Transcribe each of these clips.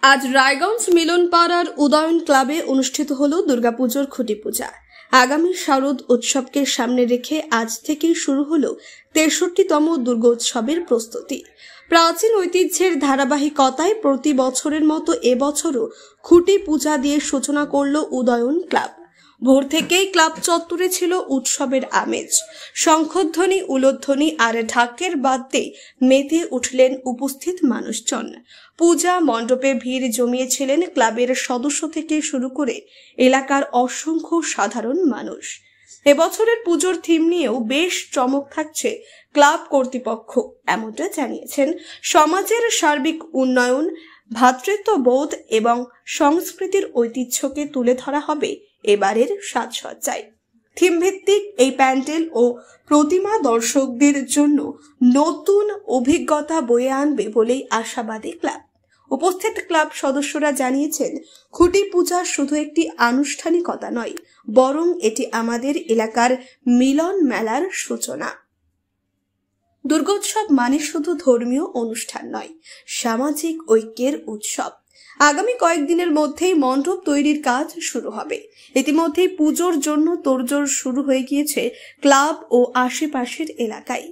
আজ রায়গঞ্জ মিলন পাড়ার উদয়ন ক্লাবে অনুষ্ঠিত হলো দুর্গাপুজোর খুঁটি পূজা। আগামী শারদ উৎসবকে সামনে রেখে আজ থেকেই শুরু হলো ৬৩তম দুর্গোৎসবের প্রস্তুতি। প্রাচীন ঐতিহ্যের ধারাবাহিকতায় প্রতি বছরের মতো এবছরও খুঁটি পূজা দিয়ে সূচনা করল উদয়ন ক্লাব। ভোর থেকেই ক্লাব চত্বরে ছিল উৎসবের আমেজ। শঙ্খধ্বনি, উলধ্বনি আর ঢাকের বাদ্যে মেতে উঠলেন উপস্থিত মানুষজন। পূজা মণ্ডপে ভিড় জমিয়েছিলেন ক্লাবের সদস্য থেকে শুরু করে এলাকার অসংখ্য সাধারণ মানুষ। এবছরের পুজোর থিম নিয়েও বেশ চমক থাকছে ক্লাব কর্তৃপক্ষ, এমনটা জানিয়েছেন সমাজের সার্বিক উন্নয়ন, ভ্রাতৃত্ববোধ এবং সংস্কৃতির ঐতিহ্যকে তুলে ধরা হবে এবারের সাজসজ্জায়। থিম ভিত্তিক এই প্যান্ডেল ও প্রতিমা দর্শকদের জন্য নতুন অভিজ্ঞতা বয়ে আনবে বলেই আশাবাদী ক্লাব। উপস্থিত ক্লাব সদস্যরা জানিয়েছেন, খুঁটি পূজা শুধু একটি আনুষ্ঠানিকতা নয়, বরং এটি আমাদের এলাকার মিলন মেলার সূচনা। দুর্গোৎসব মানে শুধু ধর্মীয় অনুষ্ঠান নয়, সামাজিক ঐক্যের উৎসব। আগামী কয়েকদিনের মধ্যেই মণ্ডপ তৈরির কাজ শুরু হবে। ইতিমধ্যেই পুজোর জন্য তোড়জোড় শুরু হয়ে গিয়েছে ক্লাব ও আশেপাশের এলাকায়।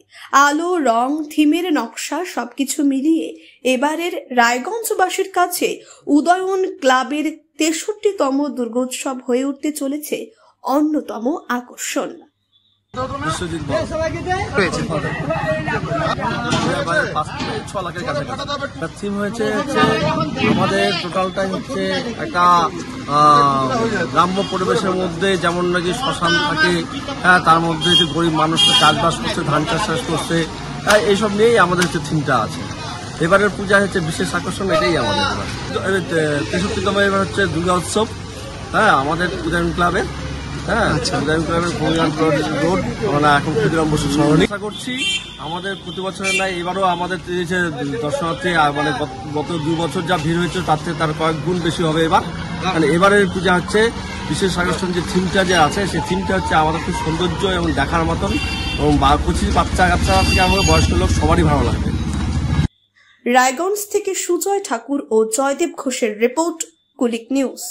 আলো, রং, থিমের নকশা সবকিছু মিলিয়ে এবারের রায়গঞ্জবাসীর কাছে উদয়ন ক্লাবের ৬৩তম দুর্গোৎসব হয়ে উঠতে চলেছে অন্যতম আকর্ষণ। থিম হয়েছে আমাদের টোটালটাই হচ্ছে একটা গ্রাম্য পরিবেশের মধ্যে, যেমন নাকি শ্মশান থাকে, তার মধ্যে যে গরিব মানুষরা চাষবাস করছে, ধান চাষ করছে, এইসব নিয়েই আমাদের হচ্ছে থিমটা আছে। এবারের পূজা হচ্ছে বিশেষ আকর্ষণ, এটাই আমাদের ৬৩তম এবার হচ্ছে দুর্গা উৎসব। আমাদের উদয়ন ক্লাবে উদয়ন ক্লাবের রোড আমরা এখন ক্ষুদিরাম বসু সরণি করছি। আমাদের প্রতি বছরের নাই এবারও আমাদের দর্শনার্থী মানে গত ২ বছর যা ভিড় হয়েছে তার কয়েক গুণ বেশি হবে এবার। মানে এবারের পূজা হচ্ছে বিশেষ আকর্ষণ, যে থিমটা যে আছে সেই থিমটা হচ্ছে আমাদের খুব সৌন্দর্য এবং দেখার মতন, এবং কচি বাচ্চা কাচ্চা থেকে আমাদের বয়স্ক লোক সবারই ভালো লাগবে। রায়গঞ্জ থেকে সুজয় ঠাকুর ও জয়দেব ঘোষের রিপোর্ট, কুলিক নিউজ।